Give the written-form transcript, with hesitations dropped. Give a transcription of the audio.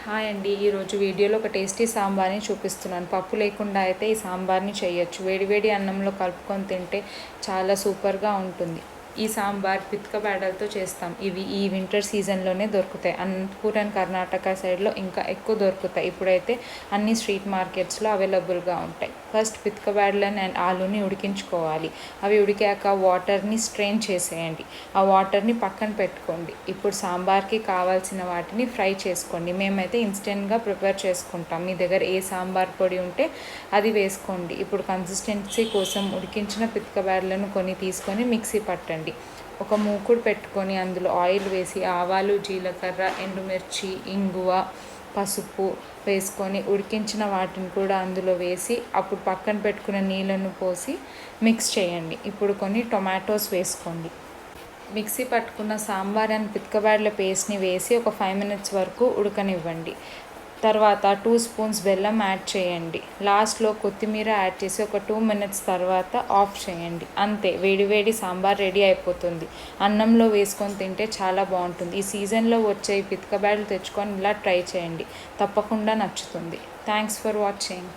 Hi అండి, ఈరోజు వీడియోలో ఒక టేస్టీ సాంబార్ని చూపిస్తున్నాను. పప్పు లేకుండా అయితే ఈ సాంబార్ని చేయొచ్చు. వేడివేడి అన్నంలో కలుపుకొని తింటే చాలా సూపర్గా ఉంటుంది. ఈ సాంబార్ పితక బేడలతో చేస్తాం. ఇవి ఈ వింటర్ సీజన్లోనే దొరుకుతాయి. అనంతపురం కర్ణాటక సైడ్లో ఇంకా ఎక్కువ దొరుకుతాయి. ఇప్పుడైతే అన్ని స్ట్రీట్ మార్కెట్స్లో అవైలబుల్గా ఉంటాయి. ఫస్ట్ పితక బేడలని అండ్ ఆలూని ఉడికించుకోవాలి. అవి ఉడికాక వాటర్ని స్ట్రెయిన్ చేసేయండి. ఆ వాటర్ని పక్కన పెట్టుకోండి. ఇప్పుడు సాంబార్కి కావాల్సిన వాటిని ఫ్రై చేసుకోండి. మేమైతే ఇన్స్టెంట్గా ప్రిపేర్ చేసుకుంటాం. మీ దగ్గర ఏ సాంబార్ పొడి ఉంటే అది వేసుకోండి. ఇప్పుడు కన్సిస్టెన్సీ కోసం ఉడికించిన పితక బేడలను కొన్ని తీసుకొని మిక్సీ పట్టండి. ఒక మూకుడు పెట్టుకొని అందులో ఆయిల్ వేసి ఆవాలు, జీలకర్ర, ఎండుమిర్చి, ఇంగువ, పసుపు వేసుకొని ఉడికించిన వాటిని కూడా అందులో వేసి అప్పుడు పక్కన పెట్టుకున్న నీళ్ళను పోసి మిక్స్ చేయండి. ఇప్పుడు కొన్ని టొమాటోస్ వేసుకోండి. మిక్సీ పట్టుకున్న సాంబార్ అండ్ పితకబేడల పేస్ట్ని వేసి ఒక 5 minutes వరకు ఉడకనివ్వండి. తర్వాత 2 స్పూన్స్ బెల్లం యాడ్ చేయండి. లాస్ట్లో కొత్తిమీర యాడ్ చేసి ఒక 2 minutes తర్వాత ఆఫ్ చేయండి. అంతే, వేడివేడి సాంబార్ రెడీ అయిపోతుంది. అన్నంలో వేసుకొని తింటే చాలా బాగుంటుంది. ఈ సీజన్లో వచ్చే పితకబేడలు తెచ్చుకొని ఇలా ట్రై చేయండి, తప్పకుండా నచ్చుతుంది. Thanks for watching.